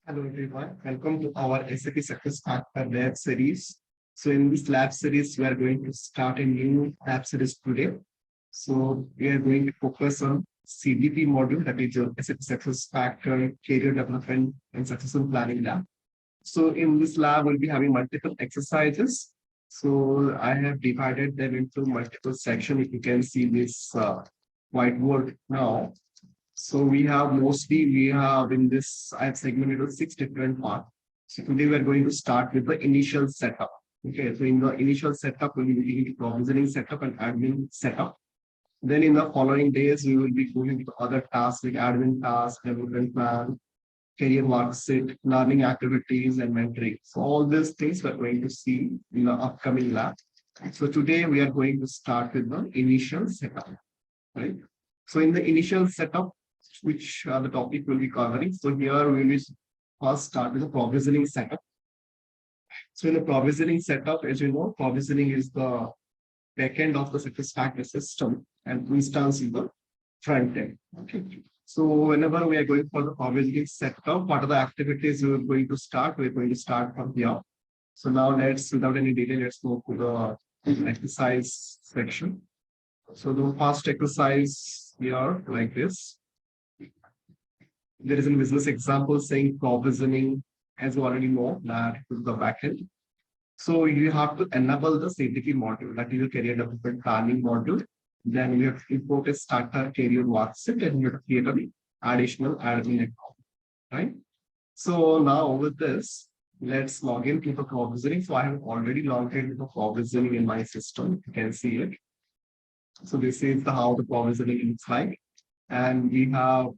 Hello everyone, welcome to our SAP SuccessFactors lab series. So in this lab series, we are going to start a new lab series today. So we are going to focus on CDP module, that is your SAP SuccessFactors Career Development and Succession Planning Lab. So in this lab, we'll be having multiple exercises. So I have divided them into multiple sections. If you can see this whiteboard now. So we have in this, I have segmented into 6 different parts. So today we are going to start with the initial setup. Okay, so in the initial setup, we will be looking into provisioning setup and admin setup. Then in the following days, we will be going into other tasks like admin tasks, development plan, career worksheet, learning activities, and mentoring. So all these things we're going to see in the upcoming lab. So today we are going to start with the initial setup, right? So in the initial setup, which the topic will be covering. So here we will first start with the provisioning setup. So in the provisioning setup, as you know, provisioning is the backend of the SuccessFactors system and instance is the front end. Okay. So whenever we are going for the provisioning setup, what are the activities we are going to start? We're going to start from here. So now let's, without any delay, let's move to the exercise section. So the first exercise here like this. There is a business example saying provisioning, as you already know, that is the backend. So you have to enable the CDP module, that is the career development planning module. Then we have to import a starter career worksheet and you have to create an additional admin account, right? So now with this, let's log into the provisioning. So I have already logged into the provisioning in my system. You can see it. So this is how the provisioning looks like. And we have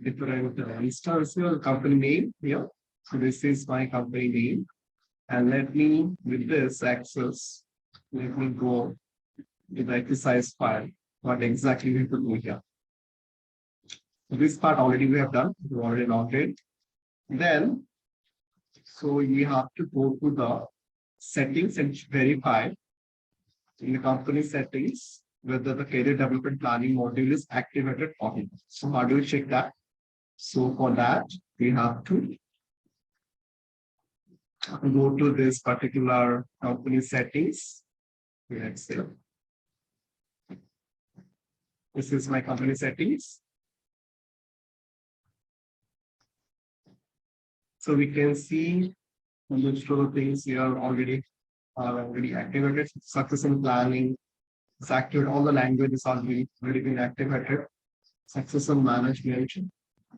different instance here, company name here. So this is my company name. And let me, with this access, let me go with the exercise file, what exactly we have to do here. So this part already we have done, we already logged in. Then, so you have to go to the settings and verify in the company settings whether the career development planning module is activated or not. So how do we check that? So for that, we have to go to this particular company settings. Let's say this is my company settings. So we can see which two things here already are already activated. Succession planning is activated. All the languages are already been activated. Succession management.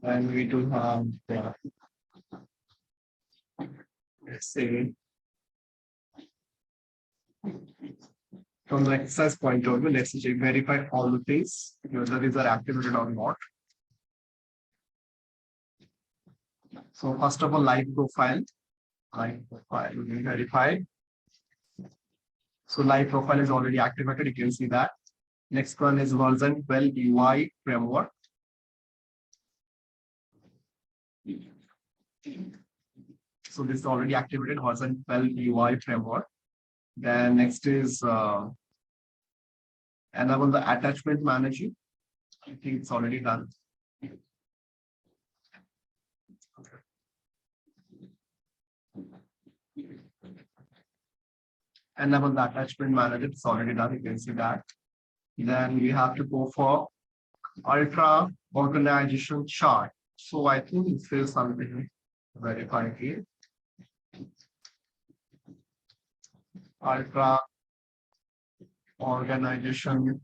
And we do have let's say from the exercise point of view, let's check verify all the things whether these are activated or not. So first of all, live profile will be verified. So live profile is already activated. You can see that. Next one is version 12 UI framework. So this is already activated, version 12 UI framework. Then next is enable the attachment manager. I think it's already done. Enable the attachment manager, it's already done. You can see that. Then we have to go for ultra organization chart. So I think it says something verified here. Ultra organization.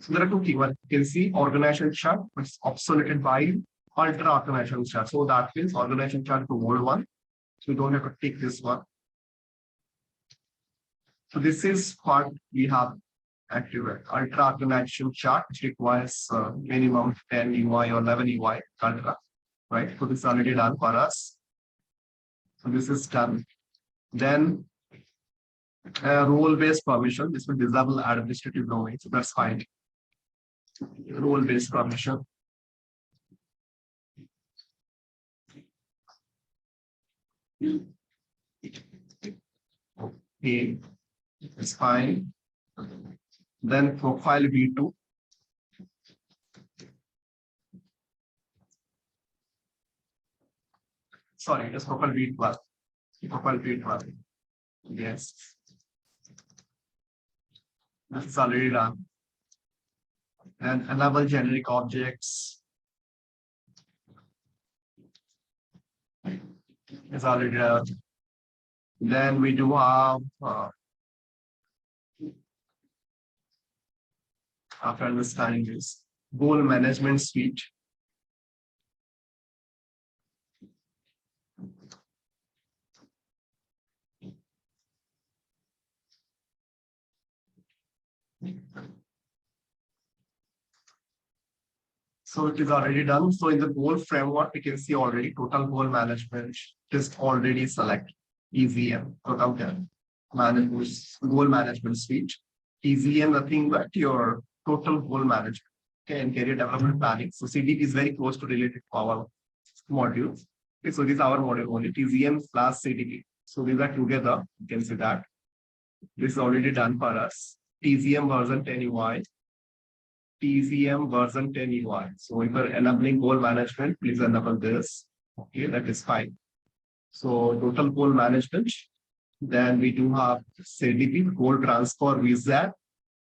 So there are two keywords. You can see organization chart, which is obsoleted by ultra organization chart. So that means organization chart is the old one. So we don't have to take this one. So this is what we have activated. Ultra organization chart, which requires minimum 10 UI or 11 UI ultra, right? So this is already done for us. So this is done. Then role-based permission. This will disable administrative domain. So that's fine. Role-based permission. Okay, it's fine. Then profile V2. Sorry, it is Propel V12. Propel V12. Yes. This is already done. And enable generic objects is already done. Then we do have after understanding this goal management suite. So it is already done. So in the goal framework, we can see already total goal management is already selected. EVM, total management, goal management suite. EVM, nothing but your total goal management. Okay, and career development planning. So CDP is very close to related to our modules. Okay, so this is our module only, TVM plus CDP. So these are together. You can see that. This is already done for us. TVM version 10 UI. TVM version 10 UI. So if you're enabling goal management, please enable this. Okay, that is fine. So total goal management. Then we do have CDP, goal transfer visa.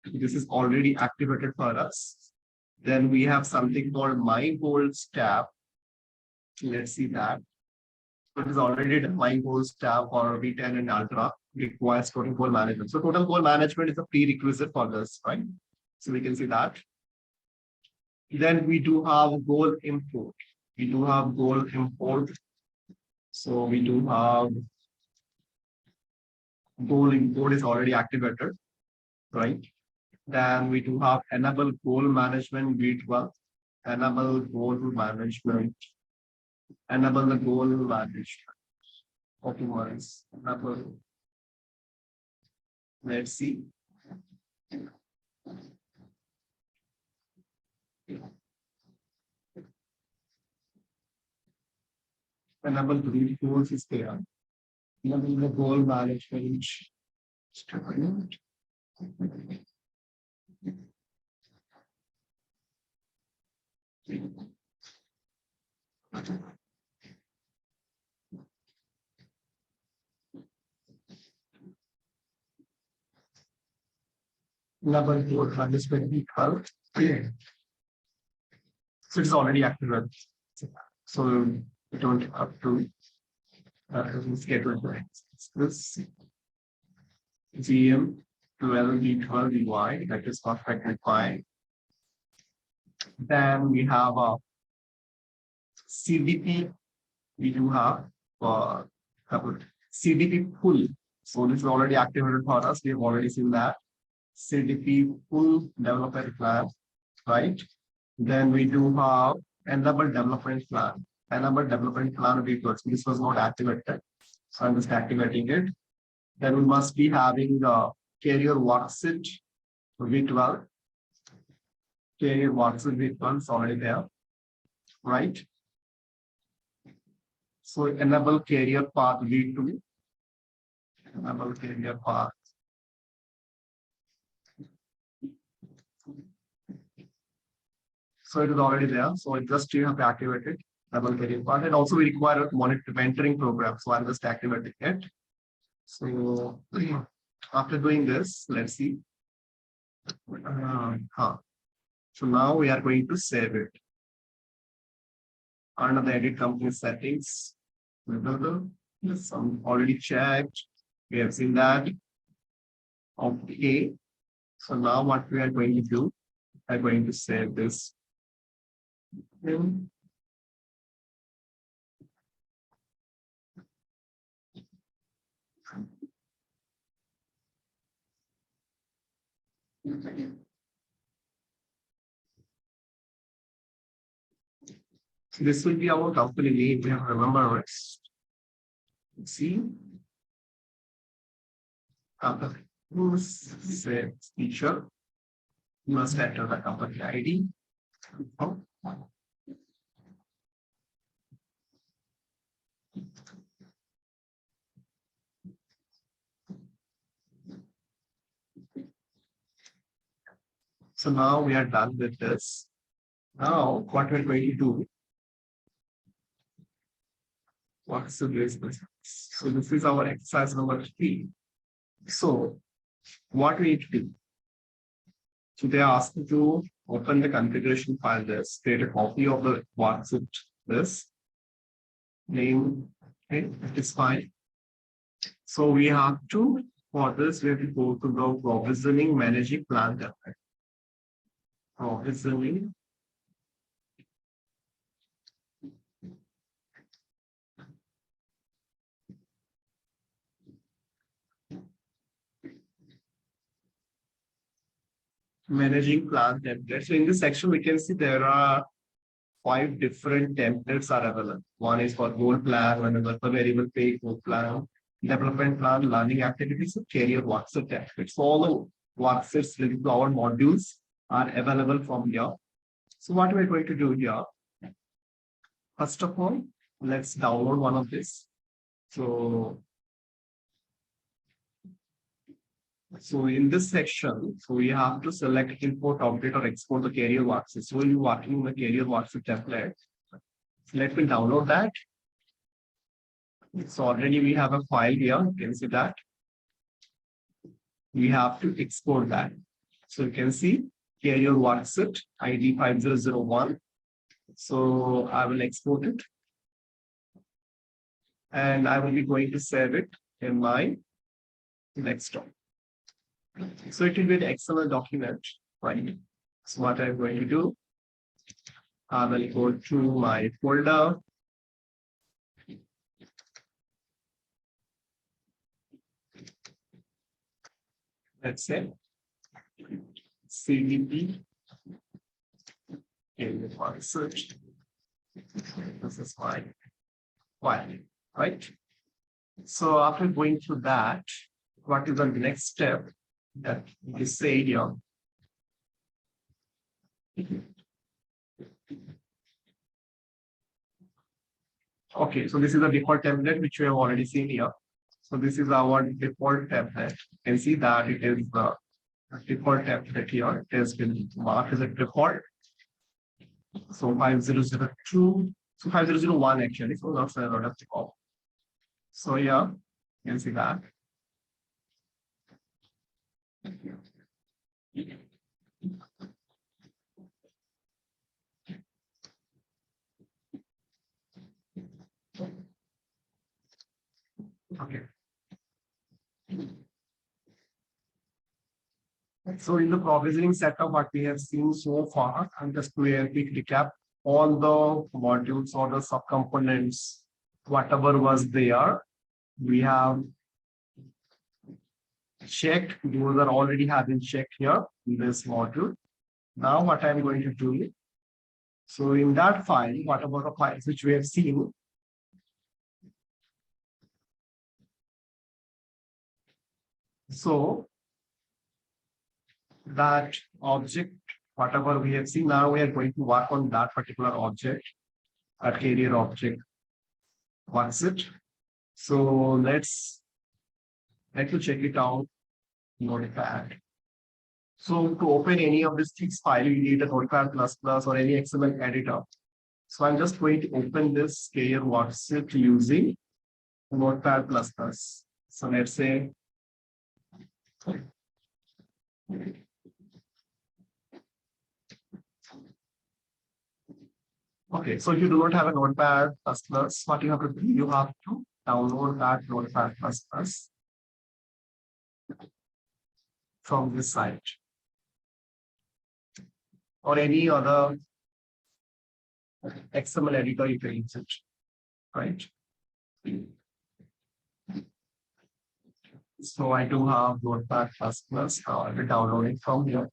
This is already activated for us. Then we have something called My Goals tab. Let's see that. It is already done. My Goals tab for V10 and Ultra requires total goal management. So total goal management is a prerequisite for this, right? So we can see that. Then we do have goal import. We do have goal import. So we do have goal import is already activated, right? Then we do have enable goal management V12, enable goal management, enable the goal management. Optimize, enable. Let's see. Enable the goals is there. Enable the goal management. Level 4 management V12. So it's already activated. So you don't have to schedule this VM 12 V12 UI, that is perfectly fine. Then we have a CDP. We do have CDP pull. So this is already activated for us. We have already seen that. CDP pull developer plan, right? Then we do have enable development plan. Enable development plan because this was not activated. So I'm just activating it. Then we must be having the career worksheet V12. Career worksheet V12 is already there, right? So enable career path V2. Enable career path. So it is already there. So it just you have to activate it. Enable career path. And also we require a mentoring program. So I'm just activating it. So after doing this, let's see. So now we are going to save it. Under the edit company settings, some already checked. We have seen that. Okay. So now what we are going to do, we are going to save this. So this will be our company name. We have to remember it. See, save feature. You must enter the company ID. So now we are done with this. Now what we're going to do, What's the business? So this is our exercise number 3. So what we need to do? So they are asking to open the configuration file this, create a copy of the worksheet this, name, okay, it is fine. So we have to, for this, we have to go to the provisioning managing plan template. Provisioning. Managing plan template. So in this section, we can see there are 5 different templates are available. One is for goal plan, one is for variable pay goal plan, development plan, learning activities, and career worksheet templates. So all the worksheets related to our modules are available from here. So what we're going to do here, first of all, let's download one of this. So in this section, so we have to select import, update, or export the career worksheet. So we'll be working on the career worksheet template. So let me download that. So already we have a file here. You can see that. We have to export that. So you can see career worksheet ID 5001. So I will export it. And I will be going to save it in my desktop. So it will be an XML document, right? So what I'm going to do, I will go to my folder. Let's say CDP in the search. This is my file, right? So after going through that, what is the next step that is said here? Okay, so this is the default template which we have already seen here. So this is our default template. You can see that it is the default template here. It has been marked as a default. So 5002, so 5001 actually, so that's a lot of default. So yeah, you can see that. Okay. So in the provisioning setup, what we have seen so far, and just to a quick recap, all the modules or the subcomponents, whatever was there, we have checked. Those are already have been checked here in this module. Now what I'm going to do, so in that file, whatever the files which we have seen, so that object, whatever we have seen, now we are going to work on that particular object, a career object. What's it? So let's check it out. Notepad. So to open any of these things file, you need a Notepad++ or any XML editor. So I'm just going to open this career worksheet using Notepad++. So let's say okay, so if you do not have a Notepad++, what you have to do, you have to download that Notepad++ from this site or any other XML editor you can use it, right? So I do have Notepad++. Now I will download it from here.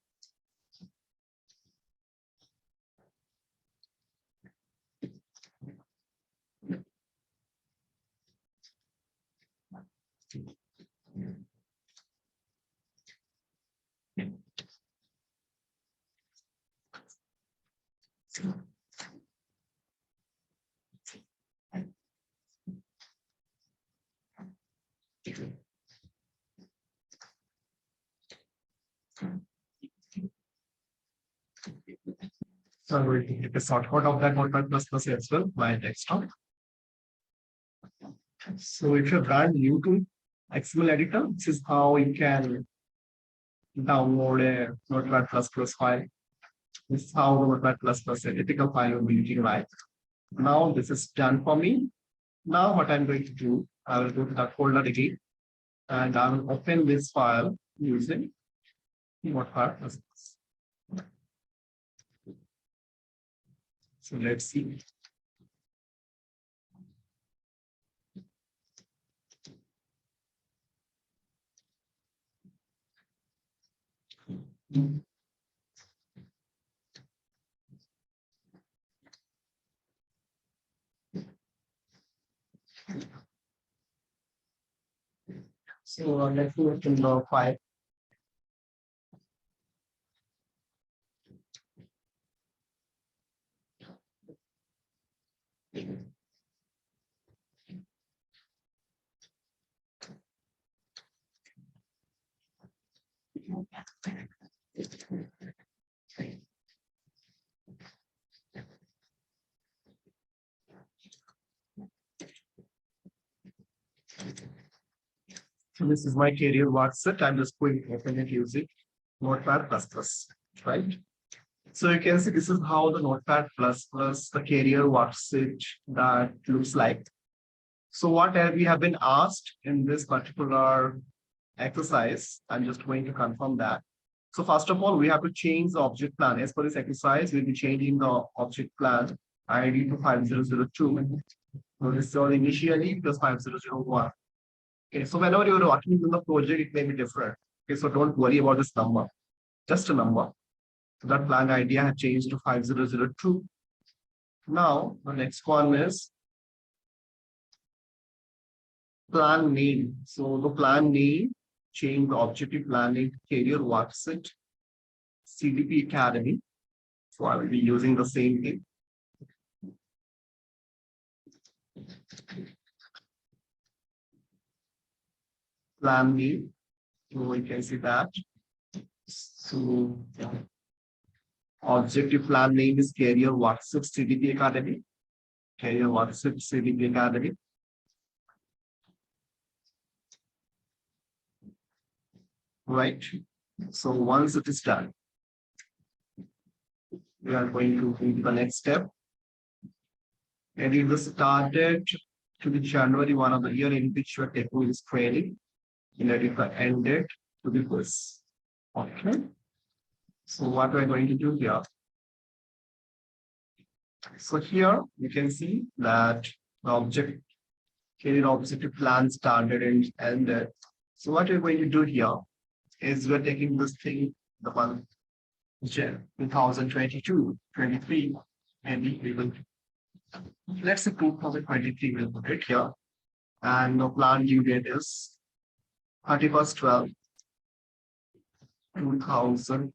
So I'm going to take a shortcut of that Notepad++ as well, my desktop. So if you're brand new to XML editor, this is how you can download a Notepad++ file. This is how the Notepad++ ethical file will be looking like. Now this is done for me. Now what I'm going to do, I will go to that folder again and I will open this file using Notepad++. So let's see. So let's go to the file. So this is my career worksheet. I'm just going to open it using Notepad++, right? So you can see this is how the Notepad++, the career worksheet that looks like. So what we have been asked in this particular exercise, I'm just going to confirm that. So first of all, we have to change the object plan. As per this exercise, we'll be changing the object plan ID to 5002. So this is initially plus 5001. Okay, so whenever you're working in the project, it may be different. Okay, so don't worry about this number, just a number. So that plan ID I have changed to 5002. Now, the next one is plan name. So the plan name, change the objective planning career worksheet, CDP Academy. So I will be using the same thing. Plan name. So we can see that. So yeah. Objective plan name is career worksheet CDP Academy. Career worksheet CDP Academy. Right. So once it is done, we are going to move to the next step. And it was started to the January 1 of the year in which your taking is training. And let it ended to the quiz. Okay. So what we're going to do here. So here you can see that the career objective plan started and ended. So what we're going to do here is we're taking this thing, the month 2022, 23, and we will, let's say 2023, we'll put it here. And the plan due date is 31st 12, 2000.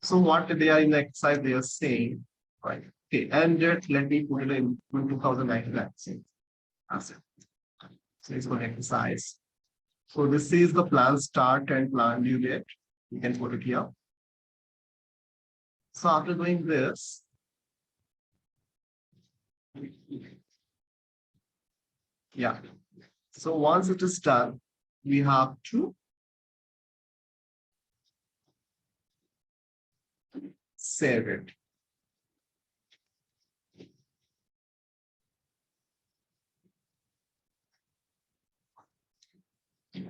So what they are in the exercise, they are saying, right? Okay, and let me put it in 2019. That's it. So it's for exercise. So this is the plan start and plan due date. You can put it here. So after doing this, yeah. So once it is done, we have to save it.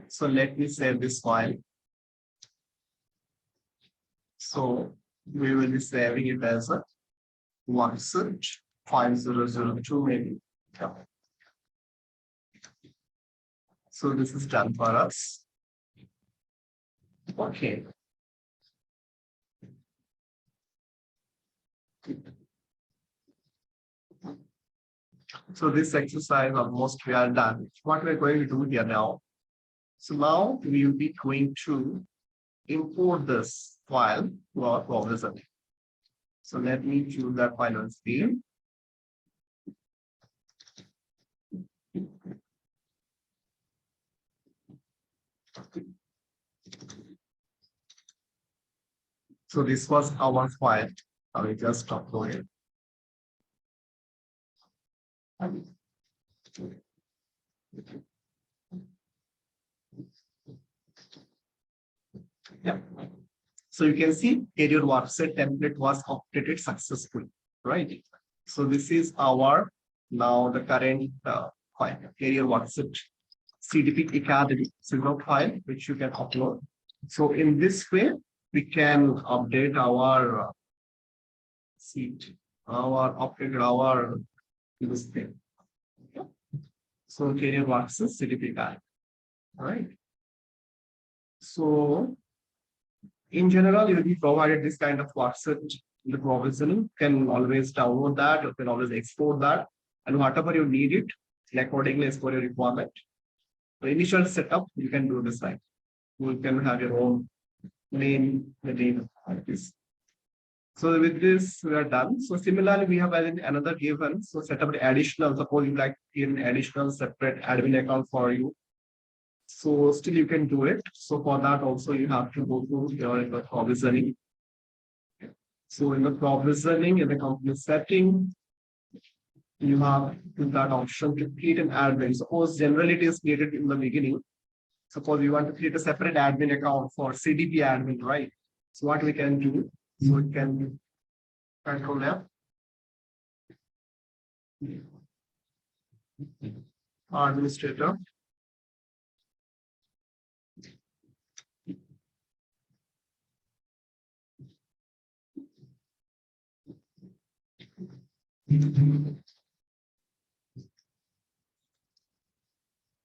So let me save this file. So we will be saving it as a worksheet 5002 maybe. Yeah. So this is done for us. Okay. So this exercise almost we are done. What we're going to do here now. So now we will be going to import this file to our provision. So let me choose that file on screen. So this was our file. I will just upload it. Yeah. So you can see career workset template was updated successfully, right? So this is our now the current file, career workset CDP Academy single file, which you can upload. So in this way, we can update our seat, our this thing. So career workset CDP Academy, right? So in general, you'll be provided this kind of workset in the provisioning. You can always download that, you can always export that, and whatever you need it, accordingly as per your requirement. The initial setup, you can do this right. You can have your own name, the name like this. So with this, we are done. So similarly, we have another given. So set up the additional, suppose you like an additional separate admin account for you. So still you can do it. So for that also you have to go to your provisioning. So in the provisioning, in the company setting, you have that option to create an admin. Suppose generally it is created in the beginning. Suppose you want to create a separate admin account for CDP admin, right? So what we can do, so we can control F. Administrator.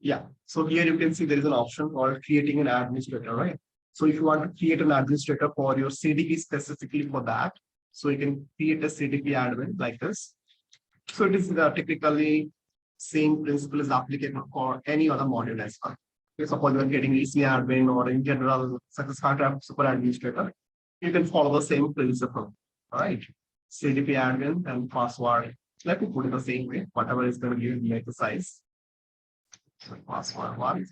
Yeah, so here you can see there is an option for creating an administrator, right? So if you want to create an administrator for your CDP specifically for that, so you can create a CDP admin like this. So it is typically same principle is applicable for any other module as well. Okay, suppose you are getting EC admin or in general SuccessFactors super administrator, you can follow the same principle, right? CDP admin and password. Let me put it the same way, whatever is going to give you the size. So password one,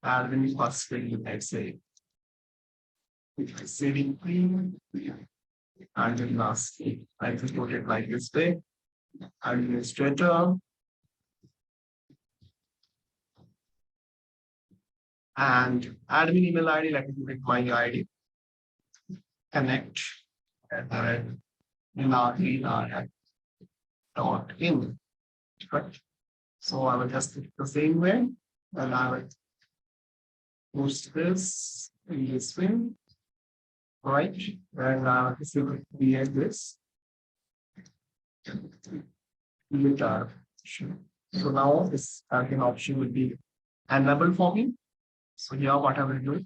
admin first string, let's say CDP, and then last, I just put it like this way, administrator, and admin email ID, let me put my ID, connect, and then in, right? So I will just do it the same way, and I will post this in this way, right? And this will create this. So now this admin option will be enabled for me. So here what I will do,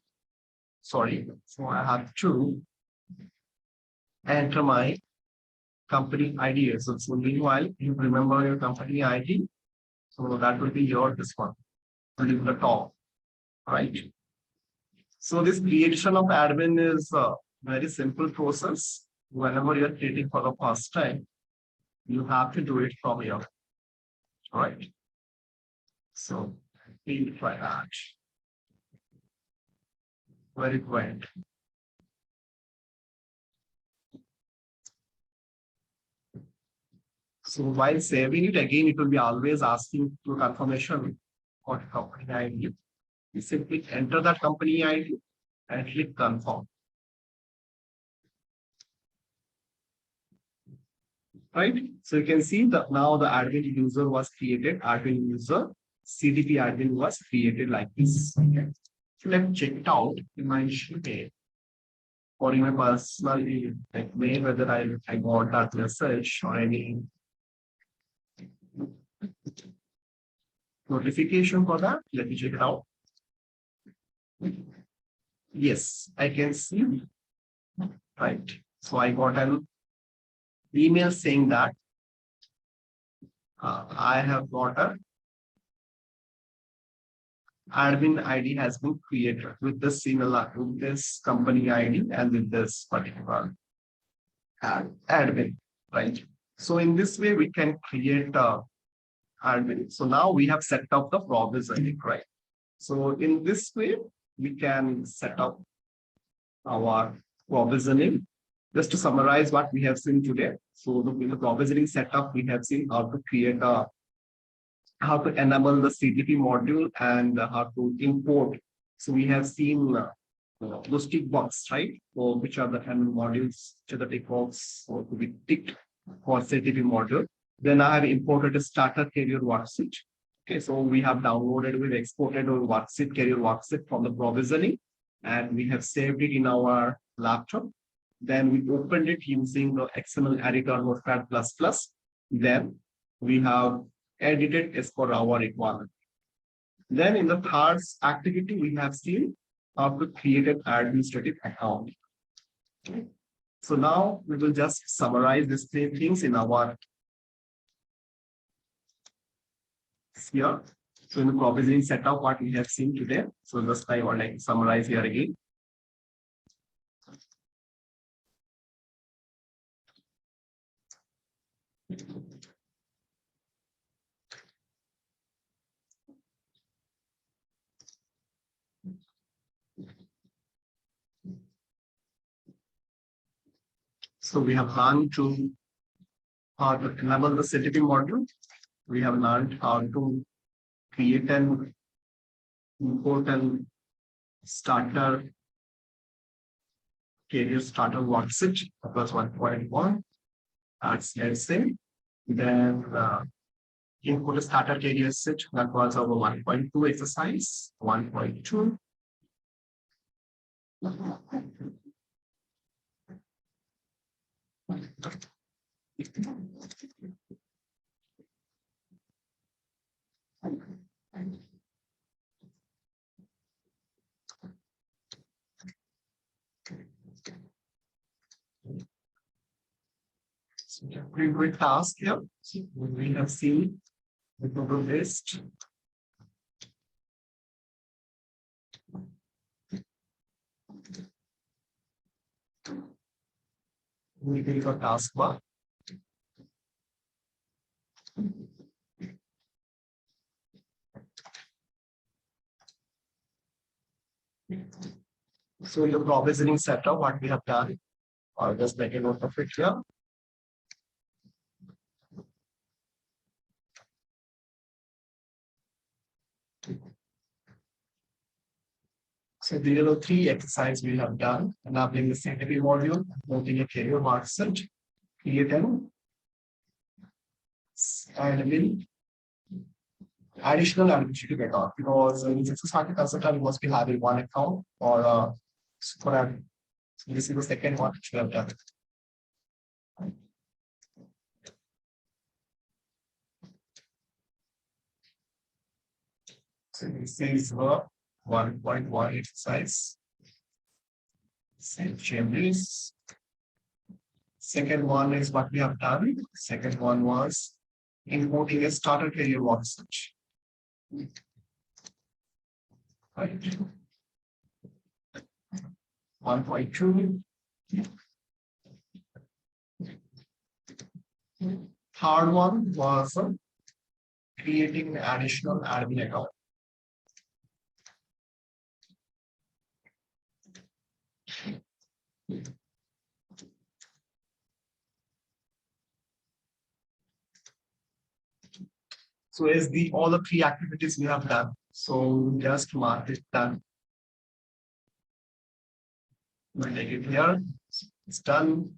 sorry, so I have to enter my company ID. So meanwhile, you remember your company ID. So that will be your this one, in the top, right? So this creation of admin is a very simple process. Whenever you're creating for the first time, you have to do it from here, right? So we'll try that. Very quiet. So while saving it again, it will be always asking for confirmation for company ID. You simply enter that company ID and click confirm. Right? So you can see that now the admin user was created, admin user, CDP admin was created like this. Okay. So let's check it out in my mail or in my personal mail whether I got that message or any notification for that. Let me check it out. Yes, I can see. Right. So I got an email saying that I have got a admin ID has been created with this similar with this company ID and with this particular admin, right? So in this way we can create a admin. So now we have set up the provisioning, right? So in this way we can set up our provisioning just to summarize what we have seen today. So in the provisioning setup, we have seen how to create how to enable the CTP module and how to import. So we have seen those tick box, right? So which are the modules, which are the tick box or to be ticked for CTP module. Then I have imported a starter carrier worksheet. Okay, so we have downloaded, we've exported our worksheet, carrier worksheet from the provisioning, and we have saved it in our laptop. Then we opened it using the XML editor Notepad++. Then we have edited as per our requirement. Then in the third activity, we have seen how to create an administrative account. So now we will just summarize these three things in our here. So in the provisioning setup, what we have seen today. So just I want to summarize here again. So we have learned to how to enable the CTP module. We have learned how to create an import and starter carrier starter worksheet. That was 1.1. That's everything. Then import a starter carrier set. That was our 1.2 exercise. 1.2. So pretty good task here. We have seen the RuleBased. We take a taskbar. So in the provisioning setup, what we have done, I'll just make a note of it here. So these are the three exercises we have done: enabling the CTP module, loading a carrier worksheet, create an additional administrative account, because in SuccessFactors consultant must be having one account or super admin. So this is the second one which we have done. So this is the 1.1 exercise. Save changes. Second one is what we have done. Second one was importing a starter carrier worksheet. Right. 1.2. Third one was creating an additional admin account. So as all the three activities we have done, so just mark it done. We'll take it here. It's done.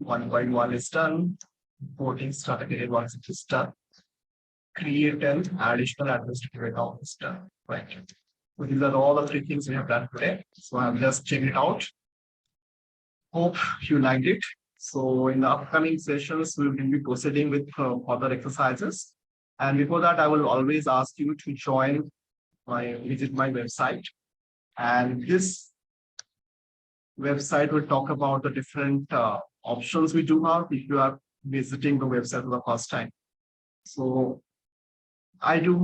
1.1 is done. Importing starter carrier worksheet is done. Create an additional administrative account is done. Right. So these are all the three things we have done today. So I've just checked it out. Hope you liked it. So in the upcoming sessions, we will be proceeding with other exercises. And before that, I will always ask you to visit my website. And this website will talk about the different options we do have if you are visiting the website for the first time. So I do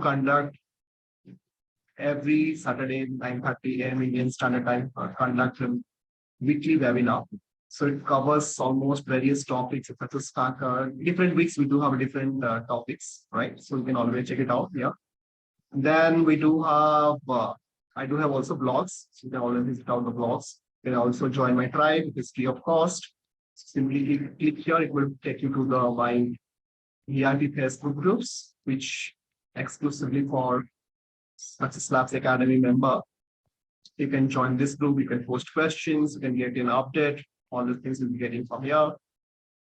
conduct every Saturday, 9:30 a.m. Indian Standard Time, conduct a weekly webinar. So it covers almost various topics. If it's different weeks, we do have different topics, right? So you can always check it out here. Then we do have, I do have also blogs. So you can always visit out the blogs. You can also join my tribe. It is free of cost. Simply click here. It will take you to the my VIP Facebook groups, which exclusively for Success Labs Academy member. You can join this group. You can post questions. You can get an update. All the things you'll be getting from here.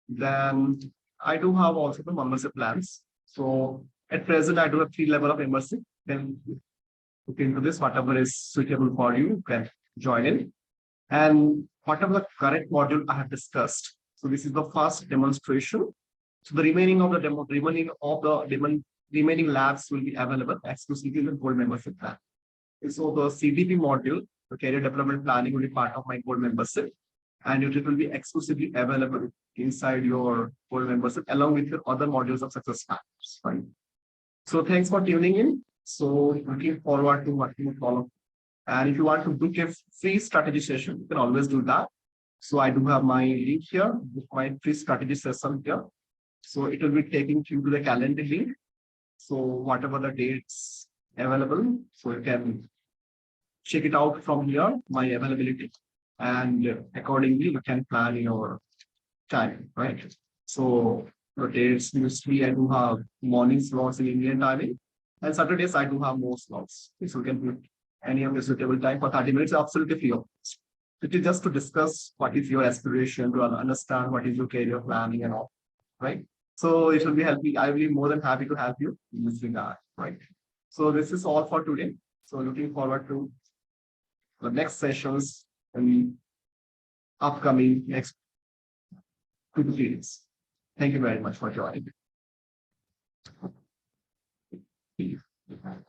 Then I do have also the membership plans. So at present, I do have 3 levels of membership. Then look into this, whatever is suitable for you, you can join in. And whatever the current module I have discussed. So this is the first demonstration. So the remaining labs will be available exclusively in the gold membership plan. And so the CDP module, the career development planning, will be part of my gold membership, and it will be exclusively available inside your gold membership along with your other modules of SuccessFactors. Right. So thanks for tuning in. So looking forward to working with all of you. And if you want to book a free strategy session, you can always do that. So I do have my link here, my free strategy session here. So it will be taking you to the calendar link. So whatever the dates available, so you can check it out from here, my availability, and accordingly you can plan your time, right? So the dates mostly I do have morning slots in Indian timing, and Saturdays I do have more slots. So you can put any of the suitable time for 30 minutes, absolutely free of cost. It is just to discuss what is your aspiration, to understand what is your career planning and all, right? So it will be helping. I will be more than happy to help you in this regard, right? So this is all for today. So looking forward to the next sessions and upcoming next 2 to 3 days. Thank you very much for joining.